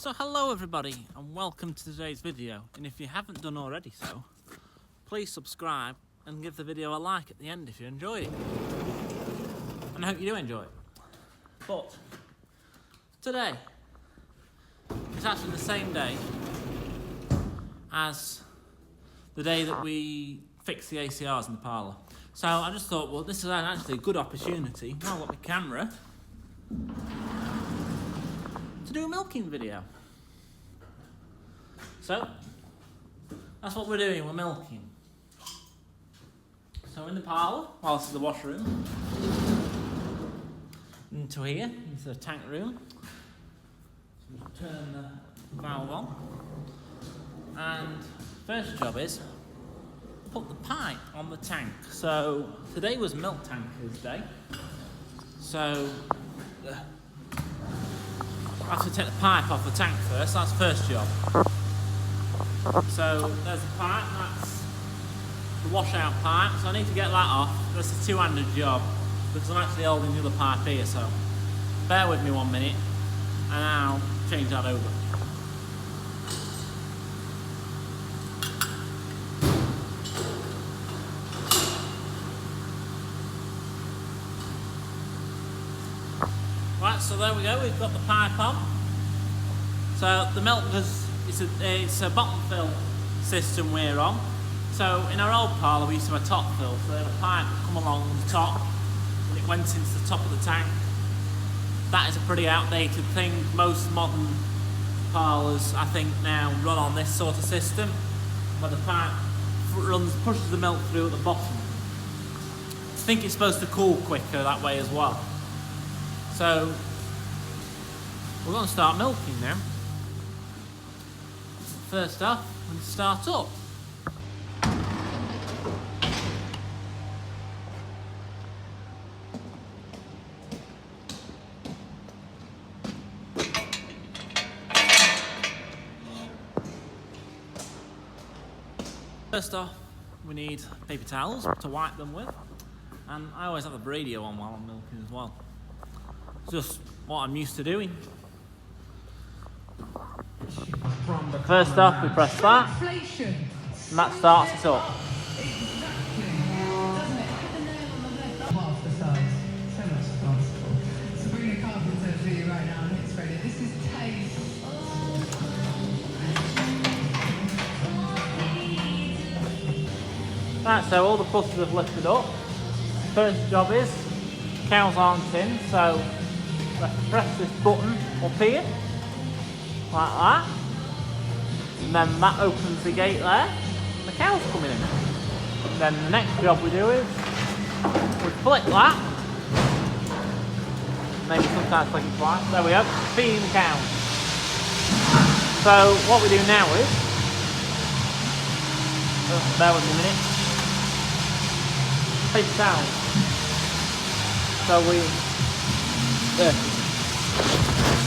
So hello everybody and welcome to today's video, and if you haven't done already so, please subscribe and give the video a like at the end if you enjoyed it. And I hope you do enjoy it. But today is actually the same day as the day that we fixed the ACRs in the parlour. So I just thought, well, this is actually a good opportunity, now I've got my camera, to do a milking video. So that's what we're doing, we're milking. So in the parlour, well, this is the washroom, into here, into the tank room. So just turn the valve on, and first job is put the pipe on the tank. So today was milk tankers day, so I have to take the pipe off the tank first. That's the first job. So there's the pipe, that's the washout pipe, so I need to get that off. That's a two-handed job because I'm actually holding the other pipe here, so bear with me 1 minute and I'll change that over. Right, so there we go, we've got the pipe on. So the milk it's a bottom fill system we're on. So in our old parlour we used to have a top fill, so the pipe would come along the top and it went into the top of the tank. That is a pretty outdated thing. Most modern parlours, I think, now run on this sort of system, where the pipe pushes the milk through at the bottom. I think it's supposed to cool quicker that way as well. So we're going to start milking now. First off, I'm going to start up. First off, we need paper towels to wipe them with, and I always have the radio on while I'm milking as well. It's just what I'm used to doing. First off, we press that, and that starts it up. Right, so all the buses have lifted up. First job is, cows aren't in, so let's press this button up here, like that. And then that opens the gate there, and the cow's coming in. And then the next job we do is, we flick that, maybe sometimes flick it twice, there we go, feeding the cows. So what we do now is, bear with me a minute, paper towels. So we,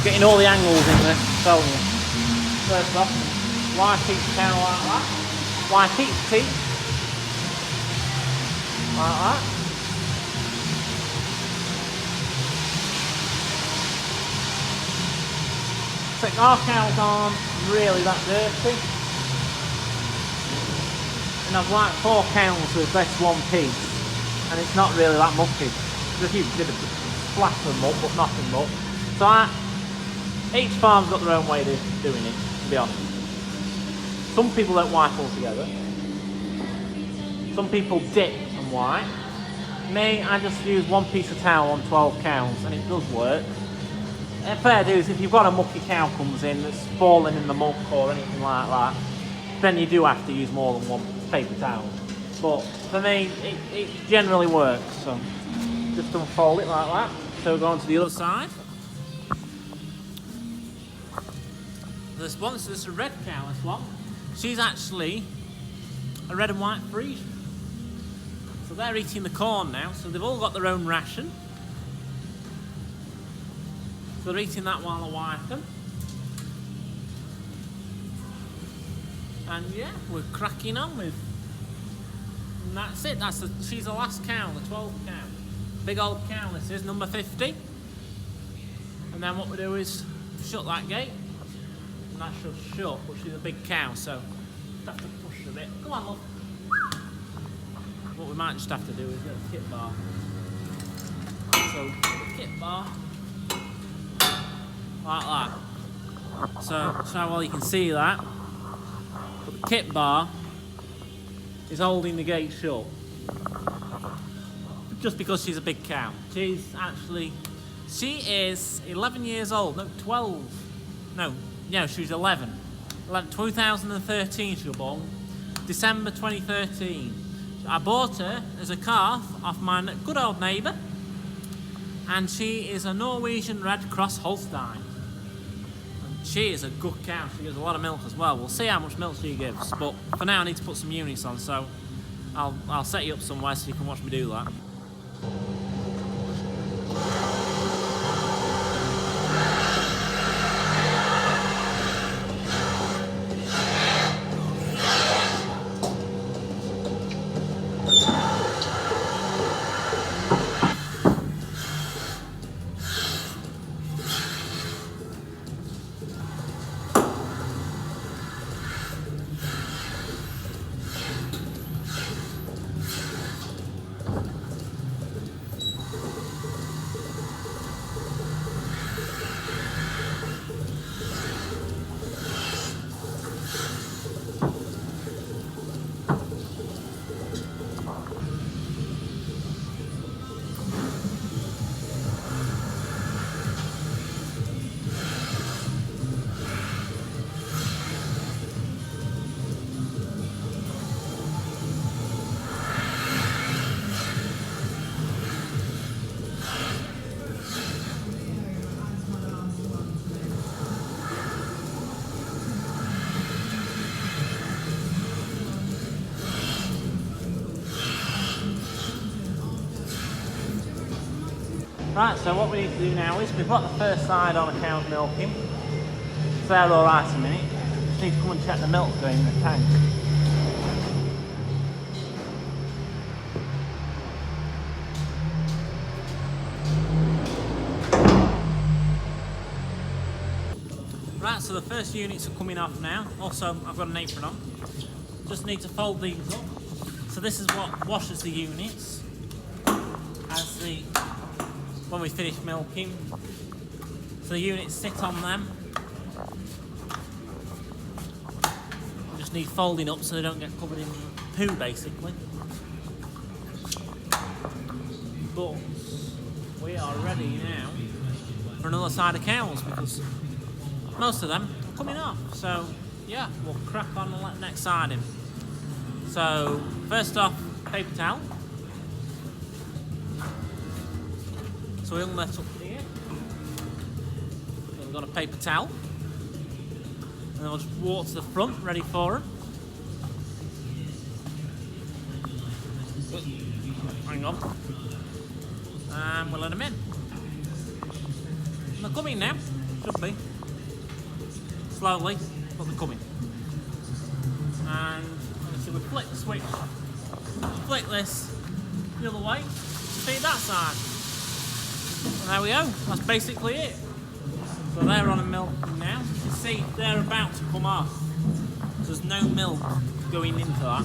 getting all the angles in there, telling you. First off, wipe each cow like that, wipe each teat, like that. So our cows aren't really that dirty, and I've like 4 cows with this one piece, and it's not really that mucky. There's a few bit of splatter muck, but nothing much. So each farm's got their own way of doing it, to be honest. Some people don't wipe altogether. Some people dip and wipe. Me, I just use one piece of towel on 12 cows, and it does work. And fair dues, if you've got a mucky cow comes in that's falling in the muck or anything like that, then you do have to use more than one paper towel. But for me, it generally works. So just unfold it like that. So we're going to the other side. This one, so this is a red cow, this one. She's actually a red and white Friesian. So they're eating the corn now, so they've all got their own ration. So they're eating that while I wipe them. And yeah, we're cracking on with, and that's it, she's the last cow, the 12th cow. Big old cow, this is number 50. And then what we do is shut that gate, and that should shut, but she's a big cow, so just have to push her a bit. Come on, love. What we might just have to do is get a kit bar. So, kit bar, like that. So well you can see that, but the kit bar is holding the gate shut. Just because she's a big cow. She is 11 years old, no, 12. No, she was 11. 2013 she was born, December 2013. I bought her as a calf off my good old neighbour, and she is a Norwegian Red Cross Holstein. And she is a good cow, she gives a lot of milk as well. We'll see how much milk she gives, but for now I need to put some units on, so I'll set you up somewhere so you can watch me do that. Right, so what we need to do now is we've got the first side on a cow's milking. So they're alright a minute. Just need to come and check the milk going in the tank. Right, so the first units are coming off now. Also, I've got an apron on. Just need to fold these up. So this is what washes the units when we finish milking. So the units sit on them. We just need folding up so they don't get covered in poo, basically. But we are ready now for another side of cows because most of them are coming off. So yeah, we'll crack on and let the next side in. So first off, paper towel. So we'll let up here. We've got a paper towel. And then we'll just walk to the front, ready for them. Hang on. And we'll let them in. And they're coming now. Should be. Slowly, but they're coming. And obviously we flick the switch. Flick this the other way. Feed that side. And there we go, that's basically it. So they're on a milk now. You can see they're about to come off. There's no milk going into that.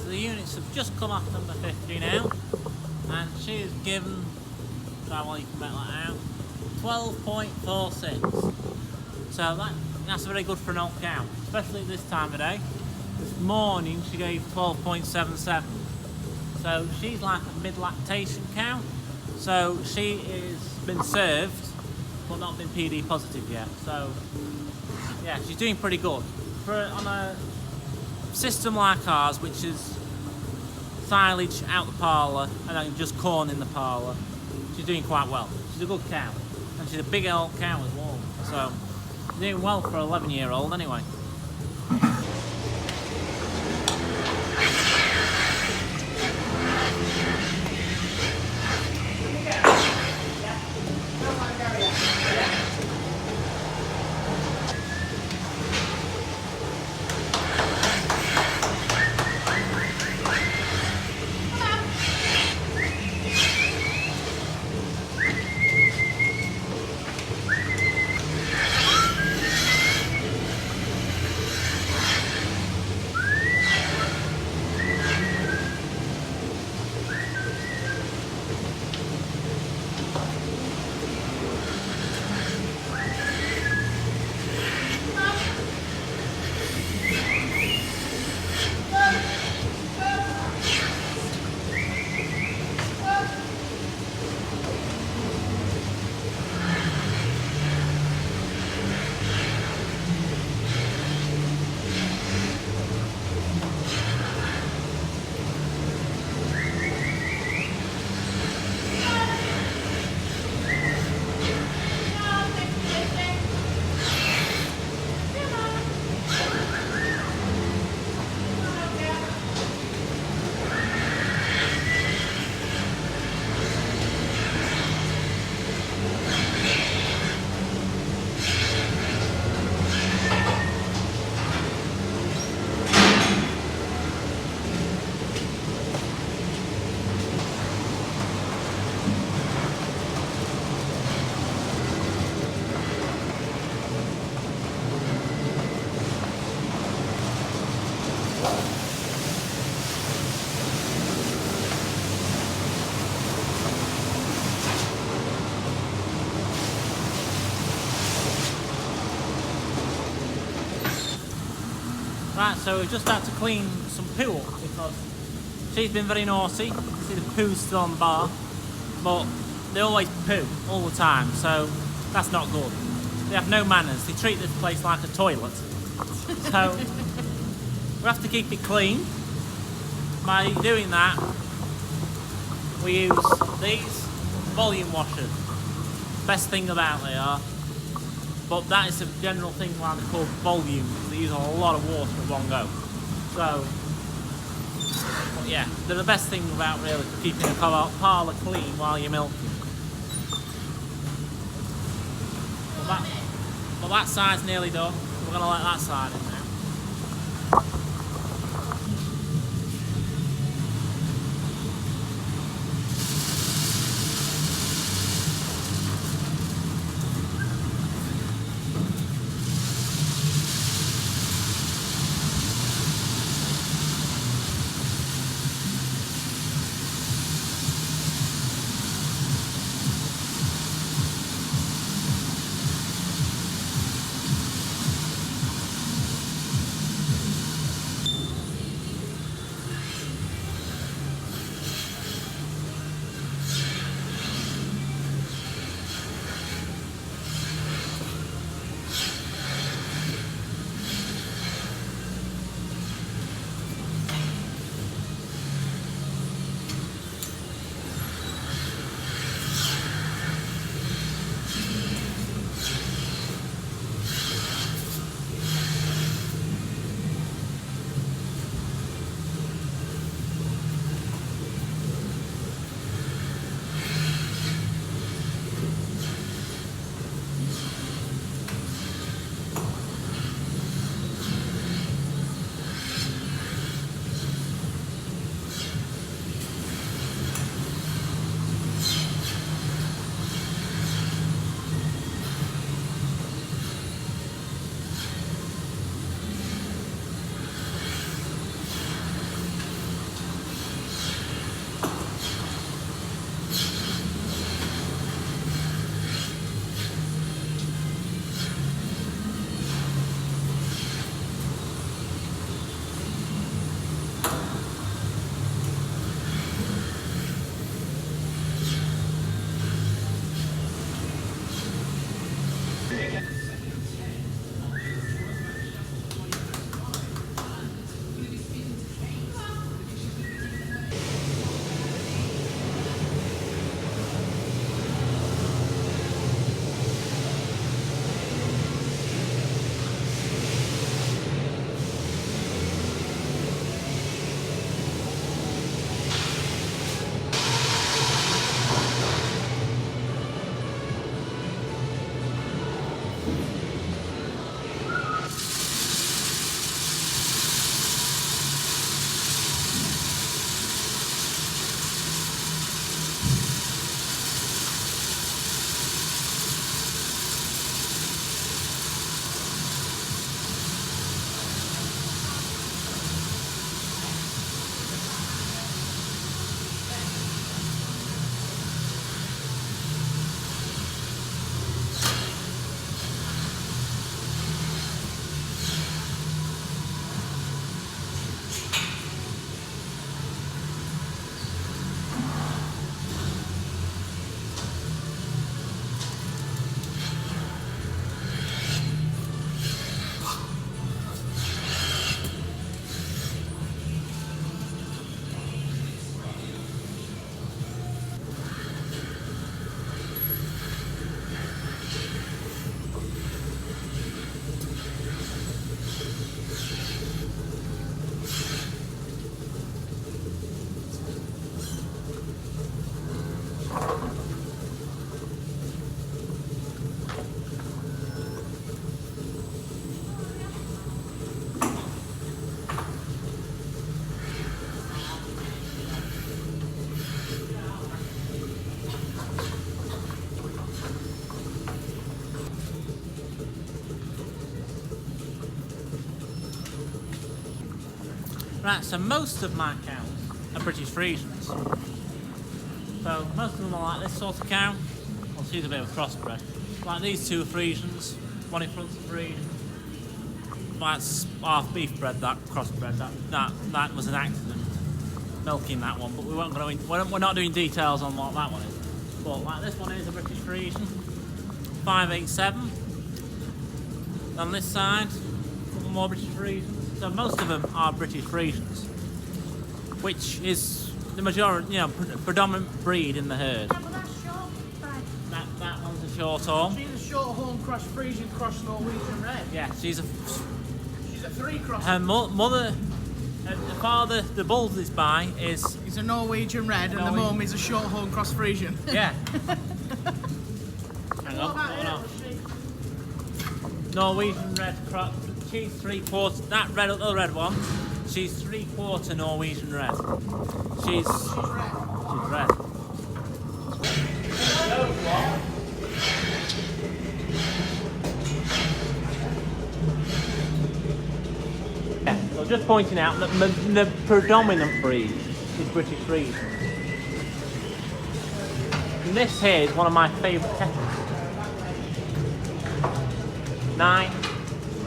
The units have just come off number 50 now, and she is given, try while you can make that out, 12.46. So that's very good for an old cow, especially at this time of day. This morning she gave 12.77. So she's like a mid-lactation cow. So she is been served, but not been PD positive yet. So yeah, she's doing pretty good. On a system like ours, which is silage out the parlour and then just corn in the parlour, she's doing quite well. She's a good cow, and she's a big old cow as well. So doing well for an 11-year-old anyway. Right, so we've just had to clean some poo up because she's been very naughty. You can see the poo's still on the bar, but they always poo all the time, so that's not good. They have no manners. They treat this place like a toilet. So we have to keep it clean. By doing that, we use these volume washers. Best thing about they are. But that is a general thing why they're called volume. They use a lot of water at one go. So, but yeah, they're the best thing about really keeping a parlour clean while you're milking. But that side's nearly done. We're going to let that side in now. Right, so most of my cows are British Friesians. So most of them are like this sort of cow. Well, she's a bit of a crossbred. Like these two are Friesians, one in front's a Friesian. That's half beef bred, that crossbred. That was an accident, milking that one. But we won't go in. We're not doing details on what that one is. But like this one is a British Friesian, 587. On this side, a couple more British Friesians. So most of them are British Friesians, which is the majority, you know, predominant breed in the herd. Yeah, but that's short, right? That one's a short horn. She's a short horn cross Friesian cross Norwegian red. Yeah, she's a 3 cross. her mother, the father, the bull that's by is. He's a Norwegian red, and the mum is a short horn cross Friesian. Yeah. Hang on. Norwegian red cross. She's 3/4. That other red one. She's 3/4 Norwegian red. She's red. She's red. Yeah, so just pointing out that the predominant breed is British Friesian. And this here is one of my favourite heifers.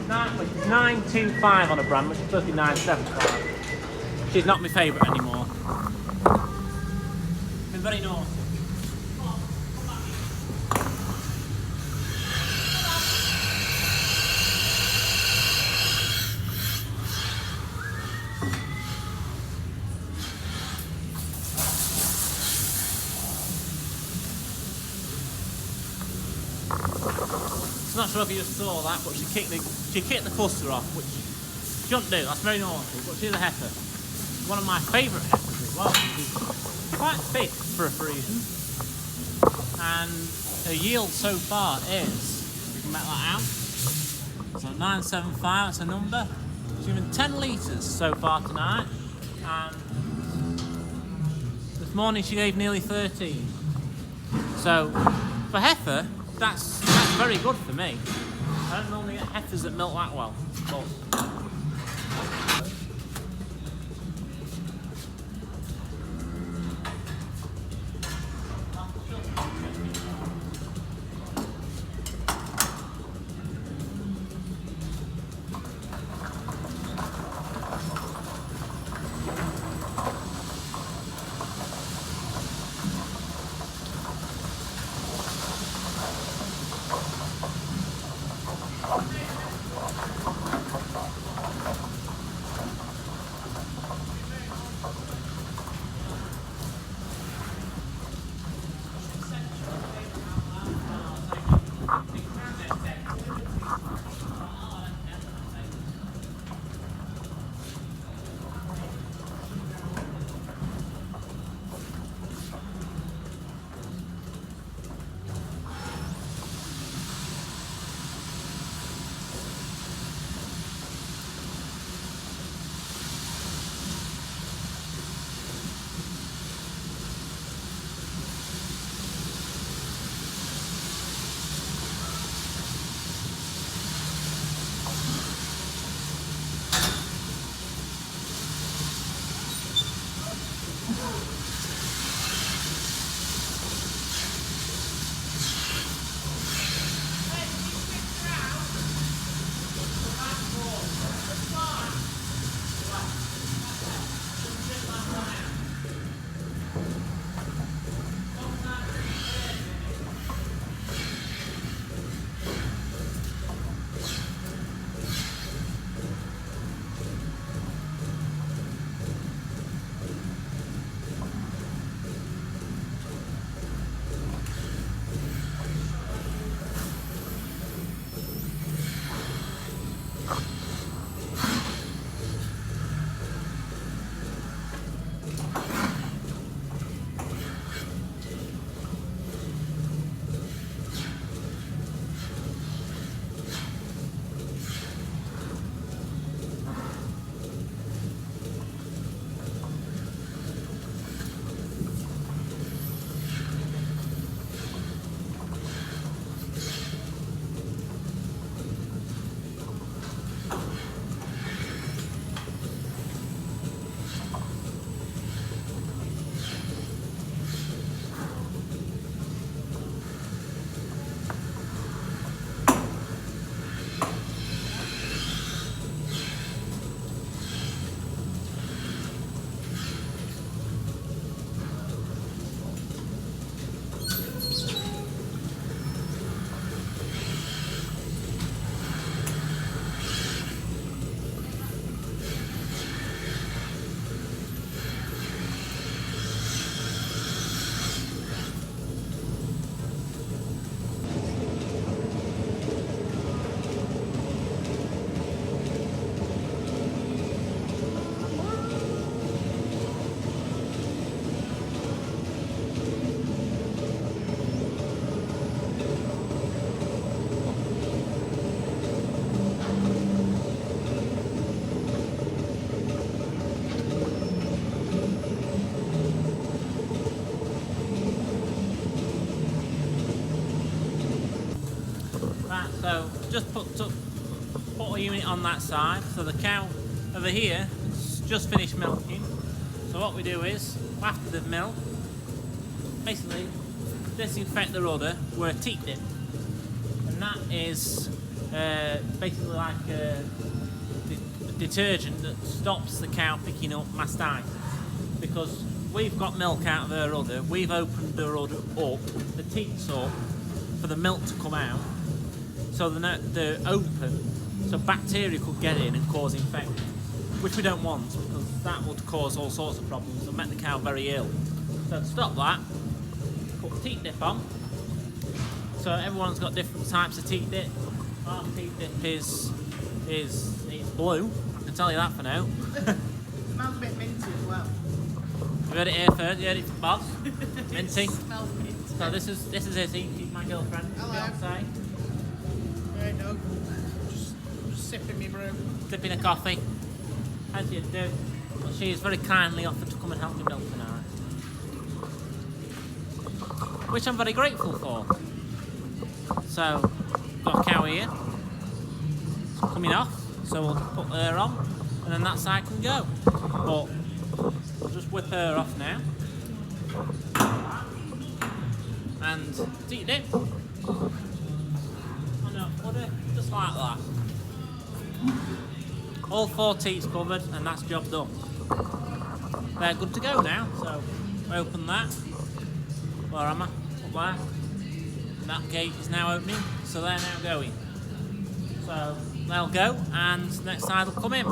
925 on a brand, which is 39.75. She's not my favourite anymore. Been very naughty. I'm not sure if you just saw that, but she kicked the cluster off, which she shouldn't do. That's very naughty, but she's a heifer. One of my favourite heifers as well. She's quite thick for a Friesian, and her yield so far is, you can make that out, so 975, that's a number. She's given 10 litres so far tonight, and this morning she gave nearly 13. So for heifer, that's very good for me. I don't normally get heifers that milk that well. But So just put a unit on that side. So the cow over here has just finished milking. So what we do is, after the milk, basically disinfect the udder with a teat dip. And that is basically like a detergent that stops the cow picking up mastitis. Because we've got milk out of her udder, we've opened her udder up, the teat's up, for the milk to come out. So they're open, so bacteria could get in and cause infection, which we don't want, because that would cause all sorts of problems and make the cow very ill. So to stop that, put teat dip on. So everyone's got different types of teat dip. Our teat dip is blue. I can tell you that for now. Smells a bit minty as well. You heard it here first. You heard it from boss. Minty. Smells minty. So this is her teat. She's my girlfriend. Hello. Fiance. Right, no. Just sipping me brew. Sipping a coffee. As you do. Well, she has very kindly offered to come and help me milk tonight, which I'm very grateful for. So, got a cow here. It's coming off, so we'll put her on, and then that side can go. But we'll just whip her off now. And teat dip. Just like that. All 4 teats covered, and that's job done. They're good to go now, so open that. Where am I? Up there. And that gate is now opening, so they're now going. So they'll go, and next side will come in.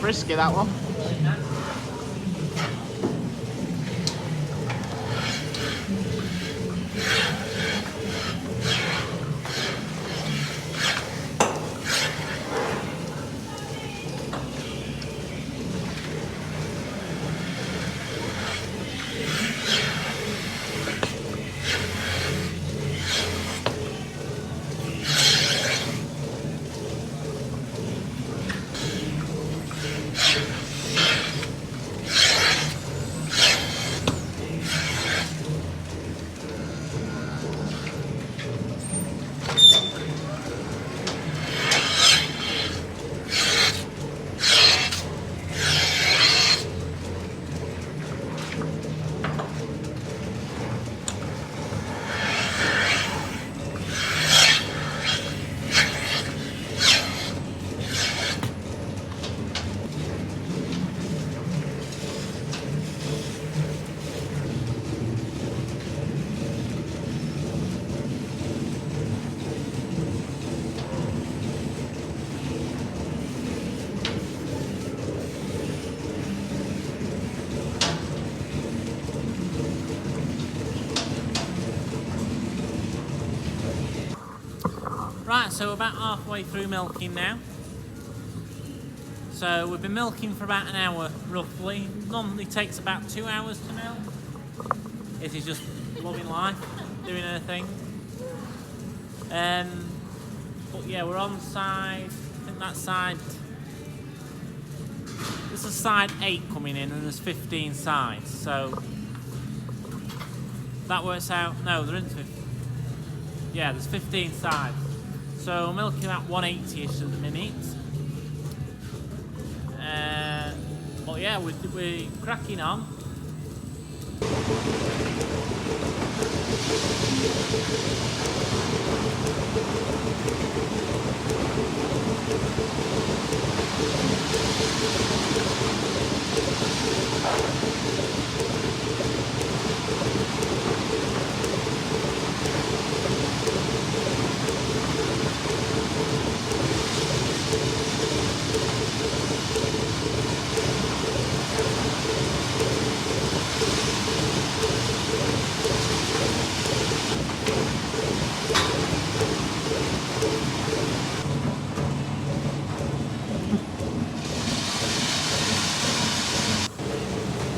Frisky, that one. so we're about halfway through milking now. So we've been milking for about an hour roughly. Normally takes about 2 hours to milk. It is just loving life, doing her thing. But yeah, we're on side, I think that's side, this is side 8 coming in and there's 15 sides, so that works out, no there isn't 15, yeah there's 15 sides, so we're milking about 180ish at the minute. But yeah, we're cracking on.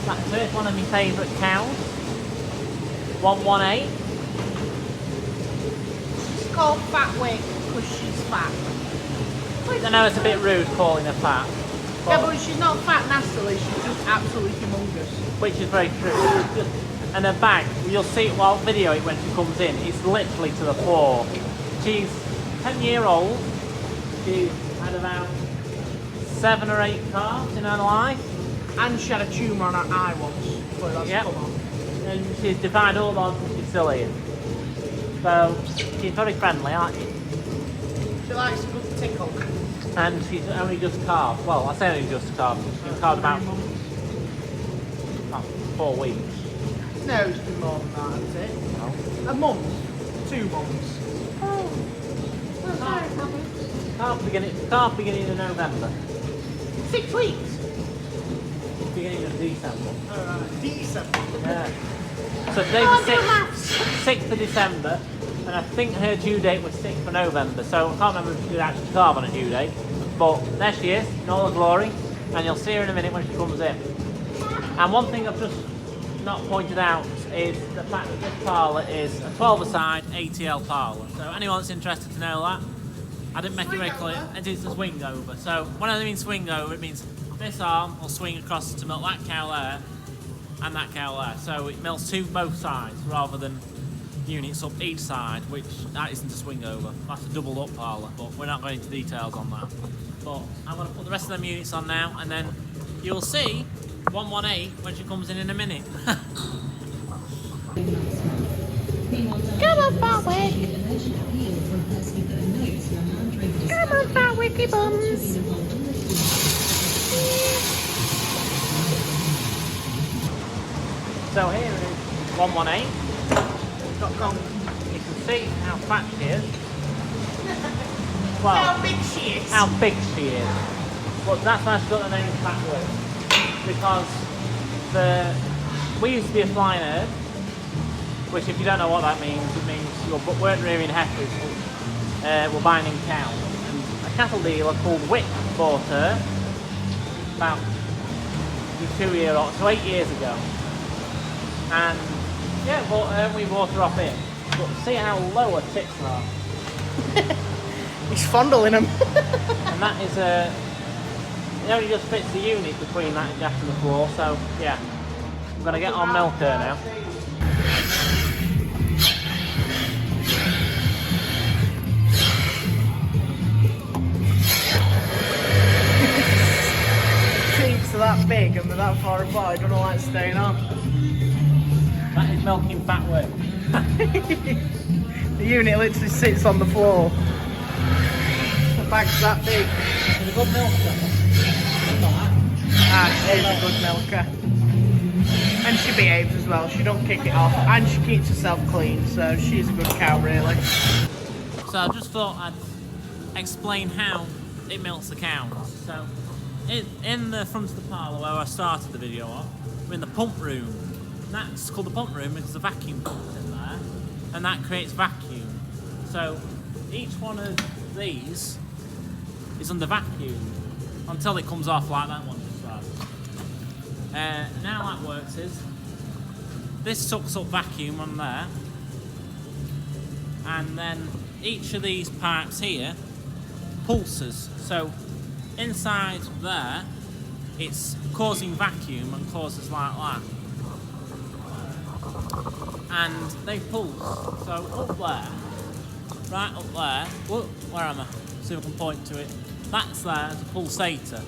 That's it, one of my favourite cows. 118. She's called Fat Wick because she's fat. I know it's a bit rude calling her fat. Yeah, but she's not fat nastily, she's just absolutely humongous. Which is very true. And her bag, you'll see it while video it when she comes in, it's literally to the floor. She's 10-year-old. She's had about 7 or 8 calves in her life. And she had a tumour on her eye once. But that's Yep. come on. And she's defied all odds and she's still here. So she's very friendly, aren't you? She likes a good tickle. And she's only just calved. Well, I say only just calved. She's been calved about 4 weeks. No, it's been more than that, hasn't it? No. A month. 2 months. Oh. That's nice, Calf beginning of November. 6 weeks. Beginning of December. Alright. December. Yeah. So today's the 6th of December, and I think her due date was 6th of November, so I can't remember if she did actually carve on a due date, but there she is, in all her glory, and you'll see her in a minute when she comes in. And one thing I've just not pointed out is the fact that this parlour is a 12-a-side ATL parlour, so anyone that's interested to know that, I didn't make it very clear, it is a swing over. So when I mean swing over, it means this arm will swing across to milk that cow there and that cow there. So it milks both sides rather than units up each side, which that isn't a swing over. That's a doubled up parlour, but we're not going into details on that. But I'm going to put the rest of the units on now, and then you'll see 118 when she comes in a minute. Come on, Fat Wick. Come on, Fat Wicky Bums. So here is 118. You can see how fat she is. Well, How big she is. how big she is. But that's why she got the name Fat Wick. Because we used to be a flying herd, which if you don't know what that means, it means you weren't rearing heifers, but we're buying in cows. And a cattle dealer called Wick bought her about 8 years ago. And yeah, we bought her off him. But see how low her tits are. He's fondling them. And that is it only just fits the unit between that jack and the floor, so yeah. I'm going to get on milk her now. Teats are that big and they're that far apart, I don't know why it's staying on. That is milking Fat Wick. The unit literally sits on the floor. The bag's that big. She's a good milker. Ah, she is a good milker. And she behaves as well, she don't kick it off. And she keeps herself clean, so she's a good cow really. So I just thought I'd explain how it milks the cows. So in the front of the parlour where I started the video off, we're in the pump room. And that's called the pump room because the vacuum pump's in there, and that creates vacuum. So each one of these is under vacuum until it comes off like that one just right. Now how that works is this sucks up vacuum on there, and then each of these pipes here pulses. So inside there, it's causing vacuum and causes like that. And they pulse. So up there, right up there, where am I? See if I can point to it. That's there as a pulsator,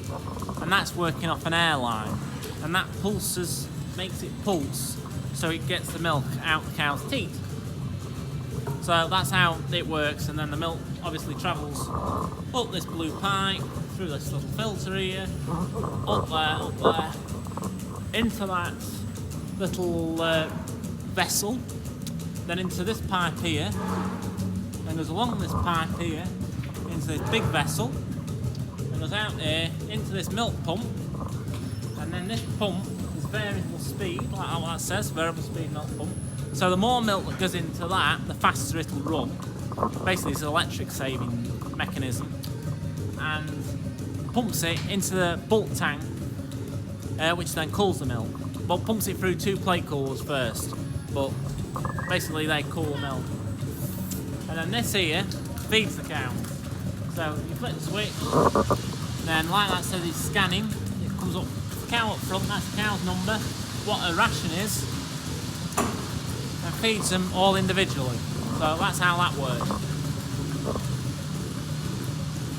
and that's working off an airline. And that pulses, makes it pulse, so it gets the milk out the cow's teat. So that's how it works, and then the milk obviously travels up this blue pipe, through this little filter here, up there, into that little vessel, then into this pipe here, then goes along this pipe here, into this big vessel, and goes out here, into this milk pump, and then this pump is variable speed, like how that says, variable speed milk pump. So the more milk that goes into that, the faster it'll run. Basically it's an electric saving mechanism, and pumps it into the bulk tank, which then cools the milk. Well, pumps it through 2 plate coolers first, but basically they cool the milk. And then this here feeds the cow. So you flip the switch, and then like that says it's scanning, it comes up, the cow up front, that's the cow's number, what her ration is, and feeds them all individually. So that's how that works.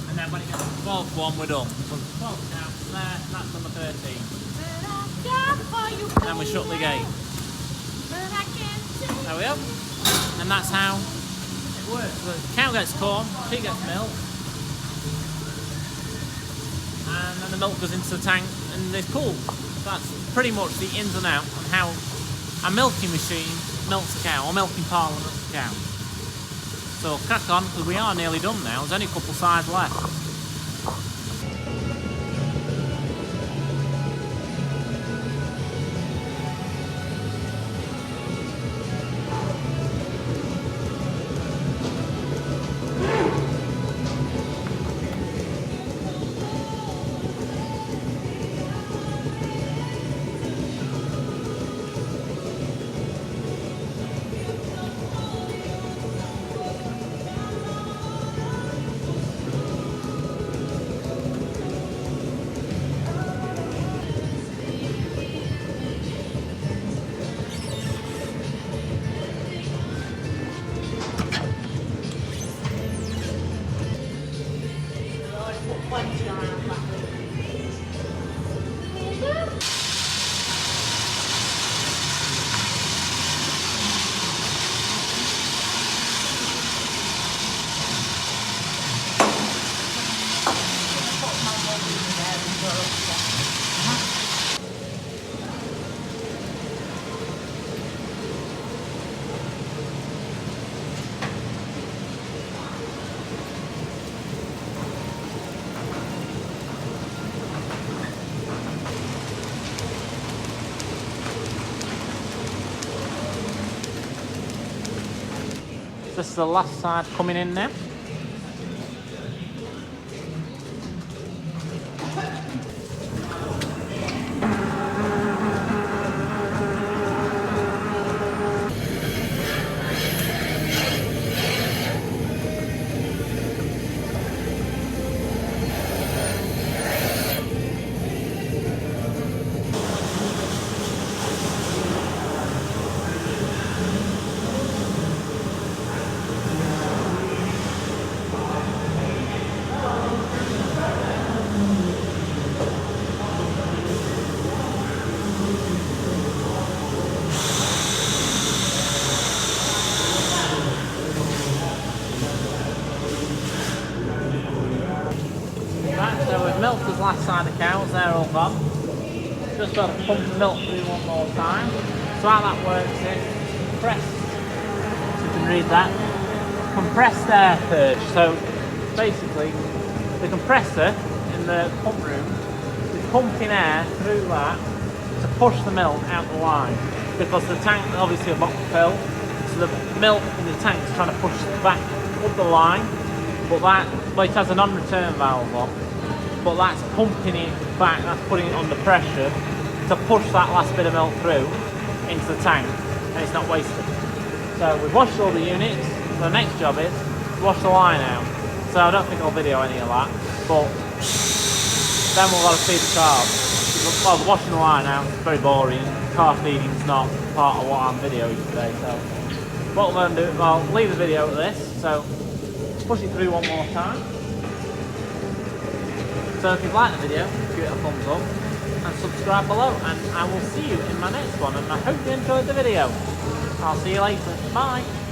And then when it gets to the 12th one, we're done. So the 12th cow there, that's number 13. And then we shut the gate. There we go. And that's how it works. So the cow gets corn, she gets milk, and then the milk goes into the tank and it's cooled. So that's pretty much the ins and outs on how a milking machine milks a cow, or milking parlour milks a cow. So crack on, because we are nearly done now. There's only a couple sides left. This is the last side coming in now. Milk was last side of cows, they're all gone. Just got to pump the milk through one more time. So how that works is compressed, so you can read that, compressed air purge. So basically the compressor in the pump room is pumping air through that to push the milk out the line, because the tank obviously a box fill, so the milk in the tank is trying to push back up the line but it has a non-return valve on, but that's pumping it back, that's putting it under pressure to push that last bit of milk through into the tank, and it's not wasted. So we've washed all the units. The next job is to wash the line out. So I don't think I'll video any of that, but then we've got to feed the calves. Well, washing the line out is very boring. Calf feeding is not part of what I'm videoing today. So what we're going to do, I'll leave the video at this. So push it through one more time. So if you've liked the video, give it a thumbs up and subscribe below, and I will see you in my next one, and I hope you enjoyed the video. I'll see you later. Bye.